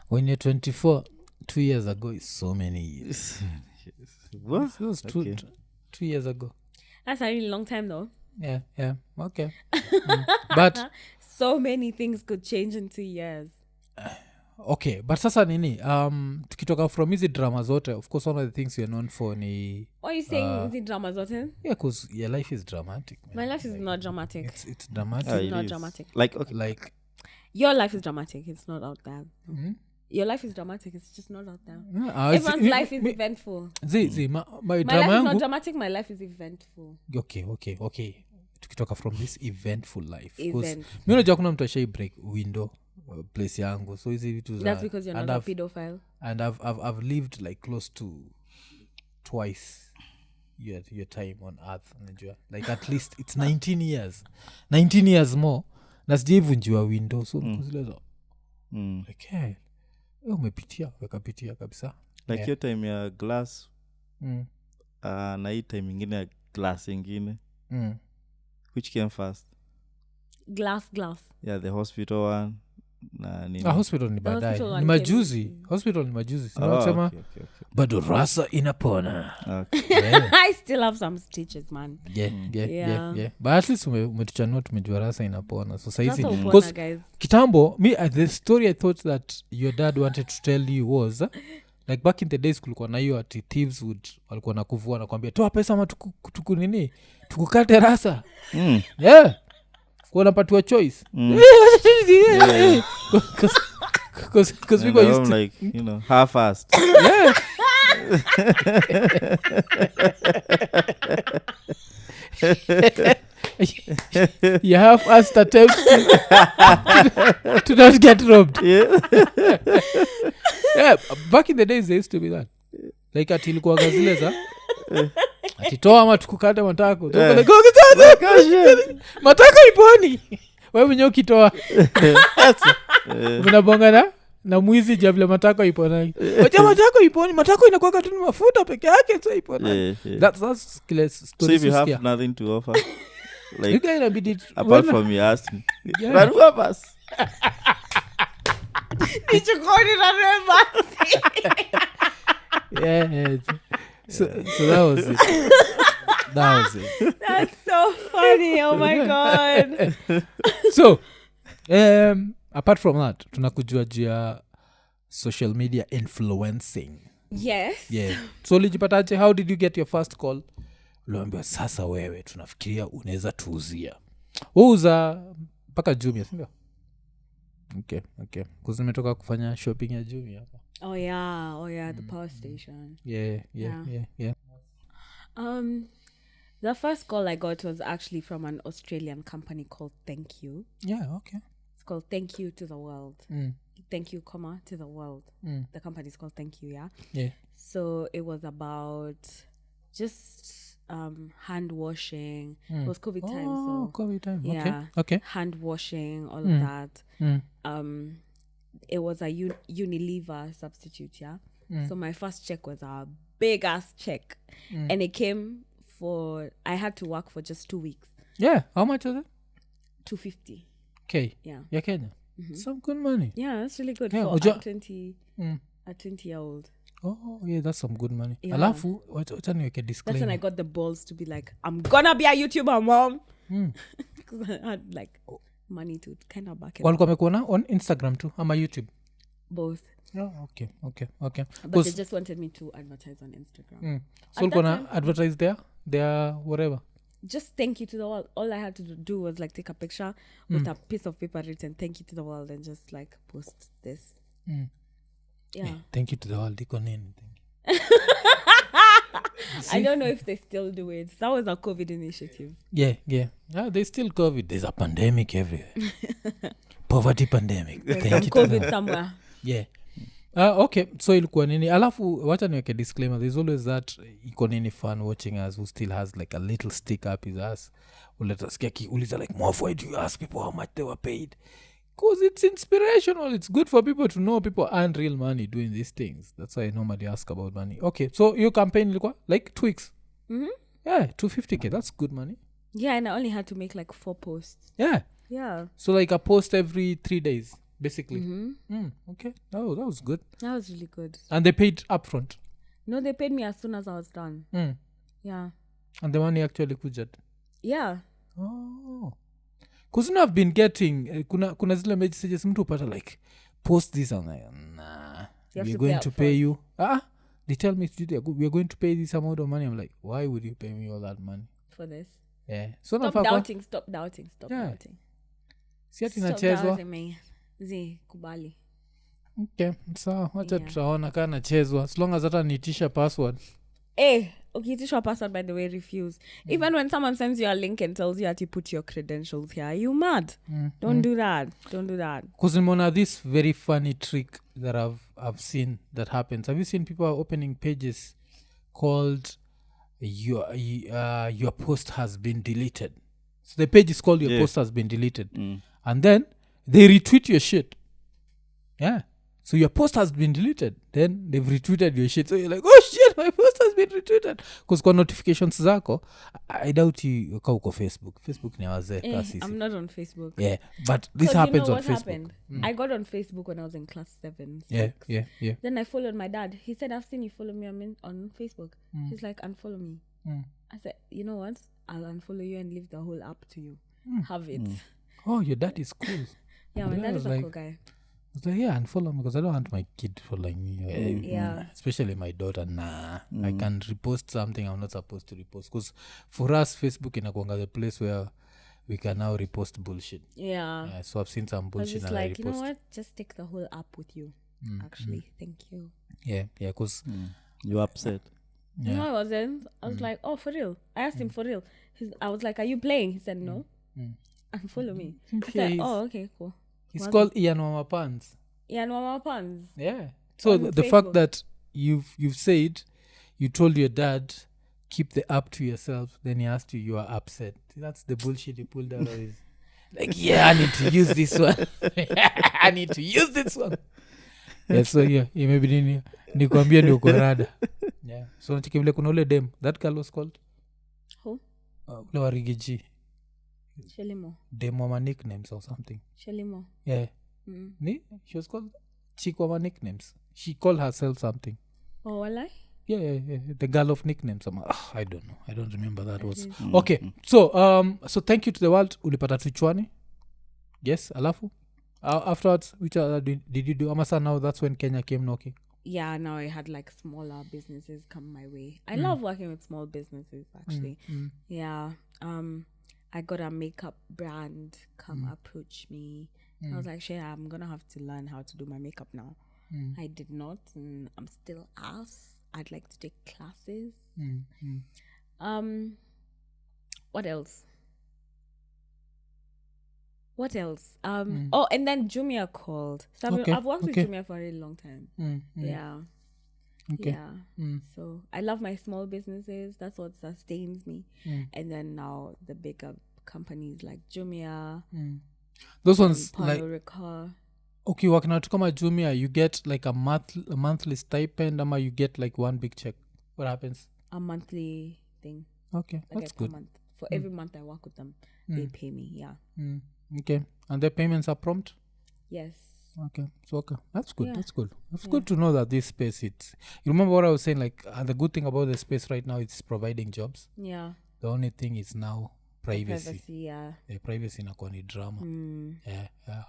When you're 24, 2 years ago is so many years. What? It was 2 years ago. That's a really long time though. Yeah, okay. But so many things could change in 2 years. Okay, but sasa nini tukitoka from hizi drama zote, of course one of the things you're known for ni what are you saying is it drama zote? Yeah, because your life is dramatic, man. My life is not dramatic. It's dramatic. It's not dramatic. Like, okay. Like your life is dramatic. It's not out there. Your life is dramatic. It's just not out there. Everyone's life is eventful. My drama life is not dramatic. My life is eventful. Okay. Tukitoka from this eventful life, because mimi unajua kuna mtu ashai break window place yangu, so hizi vitu that's because you're not a pedophile. And I've lived like close to twice your time on earth, unajua, like at least it's 19 years more na sijaivunjiwa window, so nikuzilezo okay, umepitia wekapitia kabisa, like your time ya glass na hii time ingine ya glass ingine. Which came first? Glass. Yeah, the hospital one. Hospital ni baadaye. Ni majuzi. Hospital ni majuzi. Sema okay. Bado rasa inapona. Okay. Yeah. I still have some stitches, man. Yeah. But at least umetuchanua tumejua rasa inapona. So saizi guys. Kitambo the story I thought that your dad wanted to tell you was like back in the days kulikuwa na hiyo ati thieves walikuwa nakuvua na kwambia toa pesa ama tukunini tukukate rasa. Yeah. Kwa unapatiwa choice. Because people used to like, half-assed. Yeah. You half-assed attempt to not get robbed. Yeah, back in the days they used to be that. Like atilikuwa gazile za atitoa ama tukukata matako. Matako iponi. Wewe mwenyewe ukitoa. Unabonga na mwizi javile matako ipona. Wacha matako iponi, matako inakuwa tu mafuta peke yake so ipona. That's killer story. So if you have nothing to offer, like you guys inabidi apart from you asking. Barua basi. Nichukoni na remba. Yeah. So that was it. That's so funny. Oh my god. So apart from that tunakujua jia social media influencing. Yes. Yeah. So ulijipataje, how did you get your first call? Uliambiwa sasa wewe tunafikiria unaweza tuuzia. Uuza mpaka Jumia, si ndio? Okay. Because nimetoka kufanya shopping ya Jumia hapa. Oh yeah, the power station. Yeah. The first call I got was actually from an Australian company called Thank You. Yeah, okay. It's called Thank You to the World. Thank You, to the world. The company is called Thank You, yeah? Yeah. So it was about just hand washing. It was COVID time. So COVID time. Yeah. Okay. Hand washing, all of that. It was a Unilever substitute, yeah? So my first check was a big ass check. And it came I had to work for just 2 weeks. Yeah. How much was it? $250. Okay. Yeah. Yeah, Kenya. Some good money. Yeah, that's really good yeah, for a 20-year-old. Oh, yeah, that's some good money. Yeah. Alafu, wacha niweke disclaimer. That's when I got the balls to be like, I'm gonna be a YouTuber, mom. Because I had like money to kind of back it up. Walikuwa wamekuona on Instagram too, ama YouTube? Both. Oh, okay. But they just wanted me to advertise on Instagram. So ulikuwa na advertise there whatever? just thank you to the world. All I had to do was like take a picture with a piece of paper written thank you to the world and just like post this. Yeah. Thank you to the world, Iko Nini. I don't know if they still do it. That was a COVID initiative. Yeah. There's still COVID. There's a pandemic everywhere. Poverty pandemic. There's Thank some you to the COVID world. somewhere. Yeah. Okay, so ilikuwa nini alafu wacha niweke disclaimer, there's always that Iko Nini fan watching us who still has like a little stick up his ass uletasikia kiuliza like why do you ask people how much they were paid, because it's inspirational, it's good for people to know people earn real money doing these things. That's why I normally ask about money. Okay, so your campaign ilikuwa like 2 weeks. Yeah, 250k, that's good money. Yeah, and I only had to make like 4 posts. Yeah, so like a post every 3 days basically. Okay, that was good. That was really good. And they paid upfront? No, they paid me as soon as I was done. Yeah. And the money actually kujat? Yeah. Oh, because I've been getting kuna zile messages mtu upata like post this, I'm like nah, we're going to pay you. They tell me we're going to pay this amount of money. I'm like, why would you pay me all that money for this? Yeah, so stop doubting. Stop siati nachezwa kubali. Okay, so wacha tutaona kaa nachezwa as long as hata nitisha password. Ukiitishwa password, by the way, refuse. Even when someone sends you a link and tells you that you put your credentials here, you mad? Don't do that. Because nimeona this very funny trick that I've seen that happens. Have you seen people are opening pages called your post has been deleted? So the page is called your post has been deleted. And then they retweet your shit. Yeah. So your post has been deleted. Then they've retweeted your shit. So you're like, oh shit, my post has been retweeted. Because kwa notifications zako, I doubt you uko Facebook. Facebook ni wazee kasi. I'm not on Facebook. Yeah, but this happens on Facebook. Happened? I got on Facebook when I was in class 7. 6. Yeah. Then I followed my dad. He said, I've seen you follow me on Facebook. He's like, unfollow me. I said, you know what? I'll unfollow you and leave the whole app to you. Have it. Oh, your dad is cool. Yeah, my dad is a cool guy. I was like, yeah, unfollow me because I don't want my kid following me. Yeah. Especially my daughter. I can repost something I'm not supposed to repost. Because for us, Facebook inakuanga the place where we can now repost bullshit. Yeah. So I've seen some bullshit and I repost. You know what? Just take the whole app with you. Actually, thank you. Yeah, because... You're upset. Yeah. No, I wasn't. I was like, oh, for real? I asked him for real. I was like, are you playing? He said, no. And follow me. I said, oh, okay, cool. He's called Ian Mama Pants. Ian Mama Pants. Yeah. So the fact that you've said, you told your dad, keep the app to yourself, then he asked you are upset. See, that's the bullshit you pulled out of his. Like, yeah, I need to use this one. I need to use this one. Yeah, so maybe nikwambia ni uko rada. Yeah. So nachiki vile kuna ule dem. That girl was called? Who? Ule wa Rigiji. Shelimo. Demoma nicknames or something. Shelimo. Yeah. She was called Chikwama nicknames. She called herself something. Oh, will I? Yeah. The girl of nicknames. I don't know. I don't remember that was. Okay. So thank you to the world. Ulipata tuchwani. Yes, alafu. Afterwards, which other did you do? Amasa, now that's when Kenya came knocking. Yeah, now I had like smaller businesses come my way. I love working with small businesses actually. Yeah. I got a makeup brand come approach me. I was like, Shea, I'm gonna have to learn how to do my makeup now. I did not, and I'm still I'd like to take classes. What else? Oh, and then Jumia called. So I've worked with Jumia for a really long time. Yeah. Okay. Yeah. So I love my small businesses. That's what sustains me. And then now the bigger companies like Jumia. Those ones like Rica. Okay, working out kama Jumia, you get like a monthly stipend, or you get like one big check. What happens? A monthly thing. Okay, like that's good. Month. For every month I work with them, they pay me. Yeah. Okay, and their payments are prompt? Yes. Okay, so that's good. Yeah. That's good. It's good to know that this space, you remember what I was saying, like the good thing about the space right now is providing jobs. Yeah. The only thing is now privacy. Yeah. The privacy inakuwa ni drama. Yeah.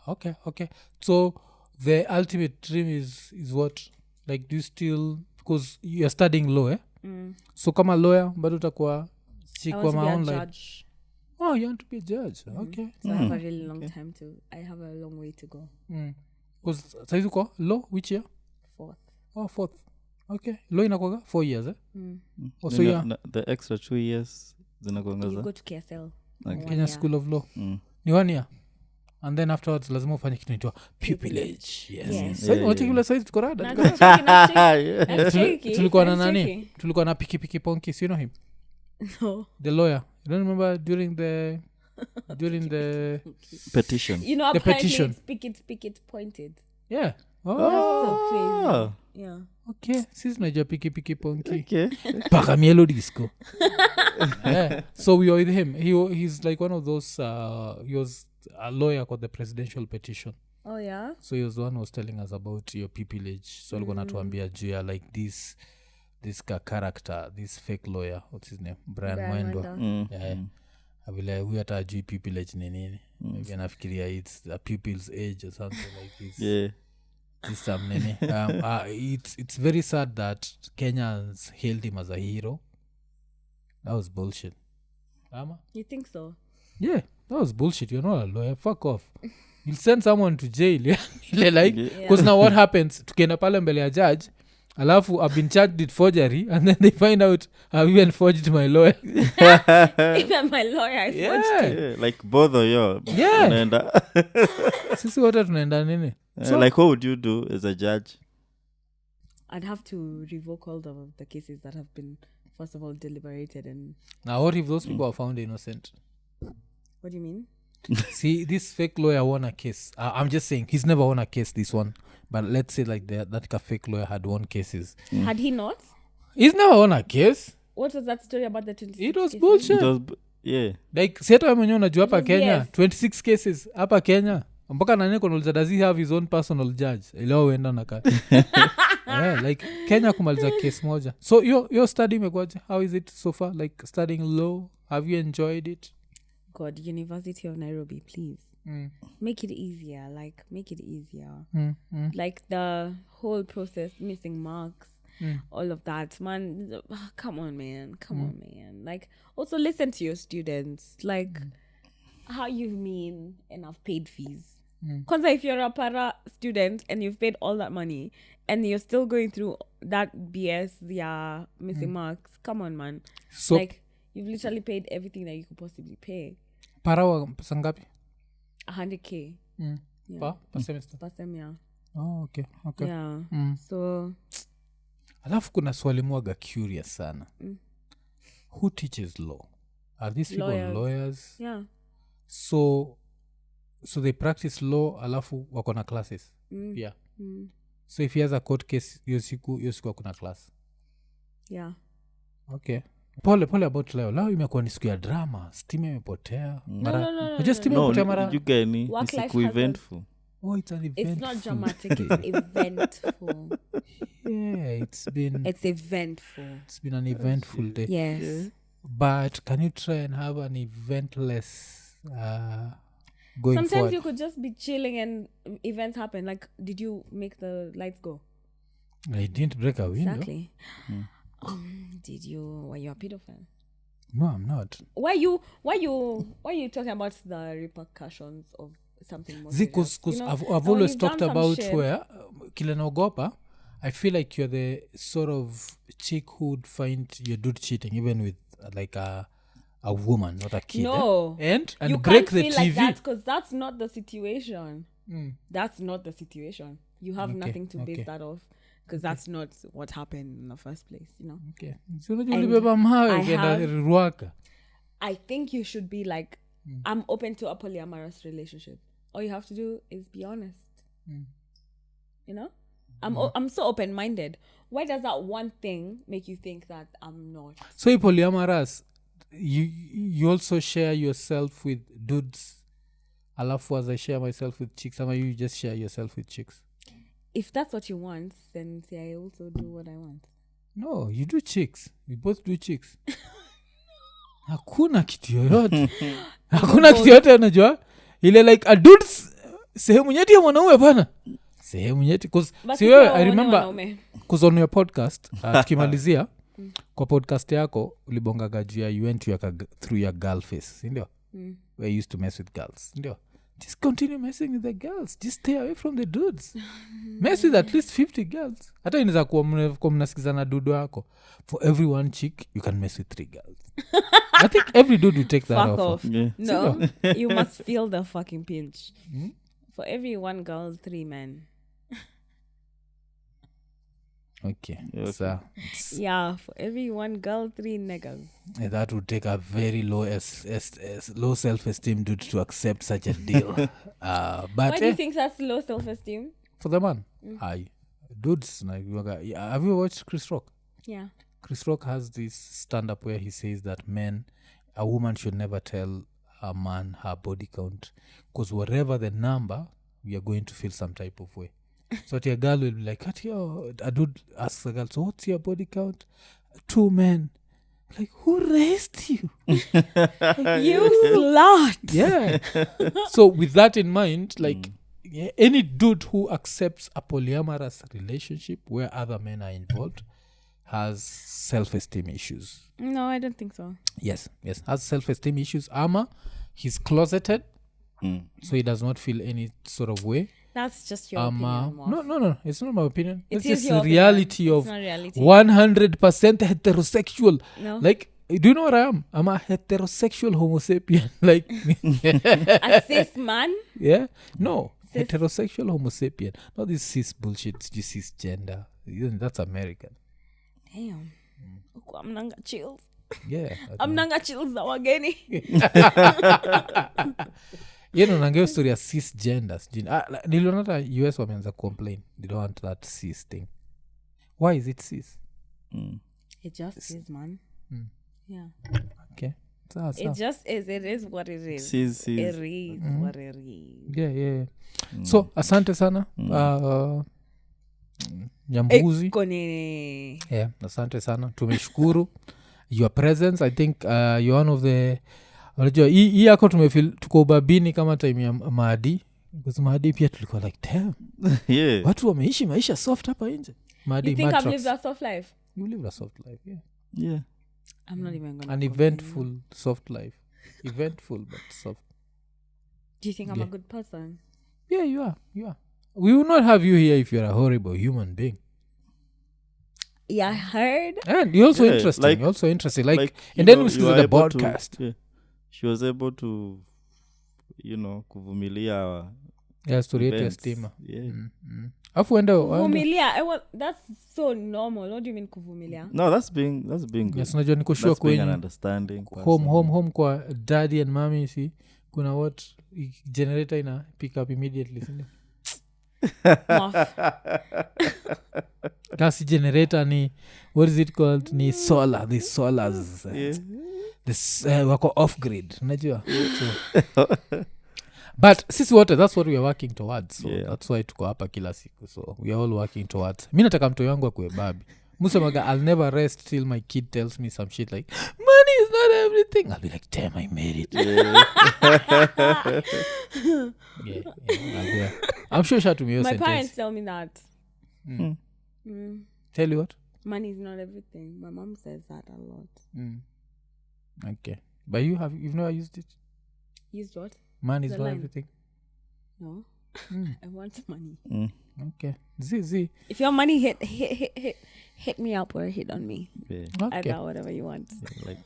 Okay. So the ultimate dream is what? Like, do you still, because you're studying law, So kama lawyer, bado utakuwa I want to be a online. judge. Oh, you want to be a judge? Okay. So I have a really long time I have a long way to go. Because saizi uko law which year? 4th. Oh, 4th. Okay. Law inakwaga 4 years Oh, so the extra 2 years You zinakuangaza go to KSL. Okay. Kenya School of Law. Ni 1 year. And then afterwards lazima ufanye kitu inaitwa pupillage. Yes. So watikula saizi tuko rada. Tulikuwa na nani? Tulikuwa na Piki Ponki, you know him? No. The lawyer. You don't remember during the petition. You know, The apparently petition. it's pick it pointed. Yeah. Oh. That's so crazy. Yeah. Okay. Sisi tunajua Piki Ponki. Okay. Paka mielo disco. Yeah. So we were with him. He's like one of those he was a lawyer called the presidential petition. Oh yeah. So he was the one who was telling us about your pupillage. So alikuwa natuambia juu ya like this character, this fake lawyer, what's his name? Brian Mwendwa. Yeah. Vile huyu hata ajui pupillage ni nini. Maybe anafikiria it's a pupil's age or something like this. Yeah. This nini. It's very sad that Kenyans hailed him as a hero. That was bullshit. Ama? You think so? Yeah, that was bullshit. You're not a lawyer. Fuck off. You'll send someone to jail. Like, because now what happens? Tukienda pale mbele ya judge, alafu I've been charged with forgery, and then they find out I've even forged my lawyer. Even my lawyer I forged it. Yeah, like both of you. Yeah. Unaenda. Sisi wote tunaenda nini? So, Like what would you do as a judge? I'd have to revoke all the cases that have been, first of all, deliberated. And now what if those people are found innocent? what do you mean? See, this fake lawyer won a case. I'm just saying, he's never won a case, this one. But let's say like that fake lawyer had won cases. Had he not? He's never won a case. What was that story about the 26 It was cases? bullshit. Yeah. Like sieta mwenyewe unajua hapa Yes. Kenya 26 cases hapa Kenya mpaka nani konauliza does he have his own personal judge ileo uenda na kati. Yeah, like Kenya kumaliza case moja. So your study imekwaje? How is it so far, like studying law? Have you enjoyed it? God, University of Nairobi, please. Make it easier. Like, make it easier. Like the whole process, missing marks, all of that. Man, come on, man. Come on, man. Like, also listen to your students. Like, how you mean and I've paid fees. Because if you're a para student and you've paid all that money and you're still going through that BS, missing marks, come on, man. So like, you've literally paid everything that you could possibly pay. para wa pesa ngapi? 100K. Per semester. Per sem, yeah. Oh, okay. Yeah. So Alafu kuna swali mwaga curious sana. Who teaches law? Are these people lawyers? Yeah. So they practice law alafu wako na classes. Yeah. So if he has a court case hiyo siku kuna class. Yeah. Okay. Pole about leo. Leo imekuwa ni siku ya drama. Stima imepotea. No. Stima imepotea mara. You get ni siku eventful. Oh, it's an event. It's not dramatic, it's eventful. Yeah, it's been eventful. It's been an eventful day. Yes. Yeah. But can you try and have an eventless going Sometimes forward? you could just be chilling and events happen. Like, did you make the lights go? I didn't break a window. Exactly. Were you a pedophile? No, I'm not. Why you talking about the repercussions of something more? Because You know, I've when always you've done talked some about shit- where kila naogopa, I feel like you're the sort of chick who would find your dude cheating even with like a woman, not a kid. No. And you break can't the feel TV. like that because that's not the situation. That's not the situation. You have nothing to base that off because that's not what happened in the first place, you know. Okay. So unajua ulibeba mawe I ukaenda have- Ruaka. I think you should be like, I'm open to a polyamorous relationship. All you have to do is be honest. You know? I'm so open-minded. Why does that one thing make you think that I'm not? So polyamorous, you also share yourself with dudes. Alafu as I share myself with chicks, or you just share yourself with chicks? If that's what you want, then I also do what I want. No, you do chicks. We both do chicks. Hakuna kitu yoyote. Hakuna kitu yoyote unajua? Ile like a dudes sehemu nyeti ya mwanaume bana. Sehemu nyeti cuz But si if you're I remember wanaume. cuz on your podcast tukimalizia kwa podcast yako ulibongaga juu ya you went through your girl face, sindio? Where you used to mess with girls, sindio? Just continue messing with the girls. Just stay away from the dudes. Mess with at least 50 girls. Hata inaweza kuwa mnasikizana dudu wako. For every one chick, you can mess with 3 girls. I think every dude will take that off. Yeah. No, you must feel the fucking pinch. For every one girl, 3 men. Okay. So, yeah, for every one girl, 3 niggas. That would take a very low low self-esteem dude to accept such a deal. But why do you think that's low self-esteem? For the man, dudes, like, have you watched Chris Rock? Yeah. Chris Rock has this stand-up where he says that a woman should never tell a man her body count, because whatever the number, we are going to feel some type of way. So a girl will be like, a dude asks a girl, so what's your body count? 2 men. Like, who raised you? You slut. Yeah. So with that in mind, like, any dude who accepts a polyamorous relationship where other men are involved has self-esteem issues. No, I don't think so. Yes, has self-esteem issues. He's closeted, so he does not feel any sort of way. That's just your opinion. No, it's not my opinion. It's is just your the reality opinion. of It's not reality. 100% heterosexual. No. Like, do you know what I am? I'm a heterosexual homo sapien. Like, A cis man? yeah? No, heterosexual homo sapien. Not this cis bullshit, just cisgender. That's American. Damn. I'm nanga chills. Yeah. I'm nanga chills za wageni. Nangeo story ya cisgenders. Niliona hata US wameanza complain. They don't want that cis thing. Why is it cis? It just is, man. Yeah. Okay. It just is. It is what it is. Cis. It is what it is. Yeah. So, asante sana. Nyambuzi. Iko Nini. Yeah, asante sana. Tumeshukuru. Your presence, I think you're one of the... Unajua, hii yako tumefeel tuko ubabini kama time ya Maadi. Because Maadi pia tulikuwa like, damn. Yeah. Watu wameishi maisha soft hapa nje. Maadi, You think Matrox. I've lived a soft life? You live a soft life, yeah. Yeah. I'm not even gonna. An eventful soft life. Eventful but soft. Do you think I'm a good person? Yeah, you are. We will not have you here if you're a horrible human being. Yeah, I heard. And you're also interesting. like- You're also interesting. Like and you then know, we you see are the able to- podcast. yeah. She was able to, kuvumilia Yeah, story yetu ya events. stima. Yeah. Afu enda Kuvumilia. That's so normal. What do you mean kuvumilia? No, that's being good. yes, unajua niko sure That's being an kwenye understanding home kwa daddy and mommy, see kuna what generator ina pick up immediately, sindio? Kasi generator ni what is it called? Ni solar. The solars. This wako off grid, unajua. So, but sisi wote, that's what we are working towards. So that's why tuko hapa kila siku. So we are all working towards. Mimi nataka mtoto wangu akue babi. Musemaga, I'll never rest till my kid tells me some shit like, money is not everything. I'll be like, damn, I made it. Yeah. I'm sure she to me. My parents tell me that. Tell you what? Money is not everything. My mom says that a lot. Okay. But you've never used it? Used what? Money is The not line. everything. No. I want money. Okay. Z. If your money hit me up or hit on me. Yeah. I Okay. got whatever you want. Like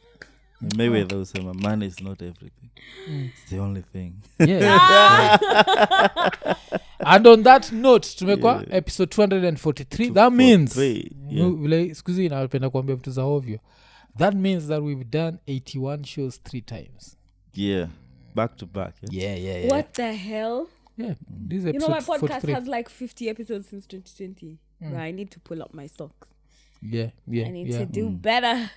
Mayweather will say, money is not everything. It's the only thing. Yeah. And on that note, tumekwa episode 243. That means vile siku hizi napenda kuambia vitu za ovyo. That means that we've done 81 shows 3 times. Yeah. Back to back. Yeah. What the hell? Yeah. This is You know, episode my podcast 43. has like 50 episodes since 2020. But I need to pull up my stocks. Yeah. I need to do better.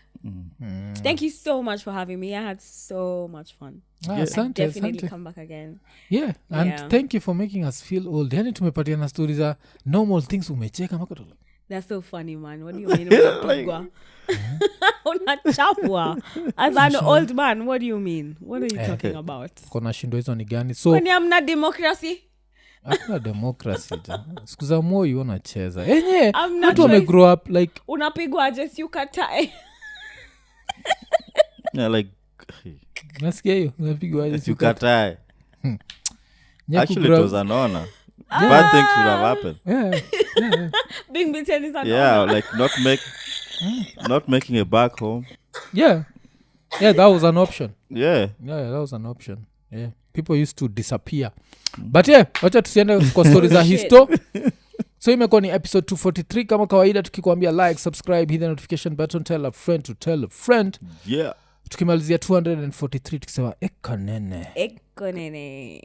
Thank you so much for having me. I had so much fun. Asante, Definitely asante. come back again. Yeah, and thank you for making us feel old. Yani tumepatia na stories za normal things umecheka mako. That's so funny, man. What do you mean? Unapigwa? Unachapwa? As an old man, what do you mean? What are you talking about? Kona shindo hizo ni gani? So Kwani hamna democracy? hakuna democracy ja siku za Moi wanacheza yenye I'm not watu wame grow up like unapigwa aje si ukatae Yeah, like nasikia hiyo unapigwa aje you katae. Nyaku Actually, grow it was an honor. Bad things would have happened. yeah. being beaten is an Yeah, honor. like not making it back home. yeah that was an option. Yeah. Yeah, that was an option. Yeah, people used to disappear. But yeah, wacha tusiende kwa stories za histo. So imekuwa ni episode 243 kama kawaida, tukikwambia like, subscribe, hit the notification button, tell a friend to tell a friend. Yeah. Tukimalizia 243 tukisema ikonini. Ikonini.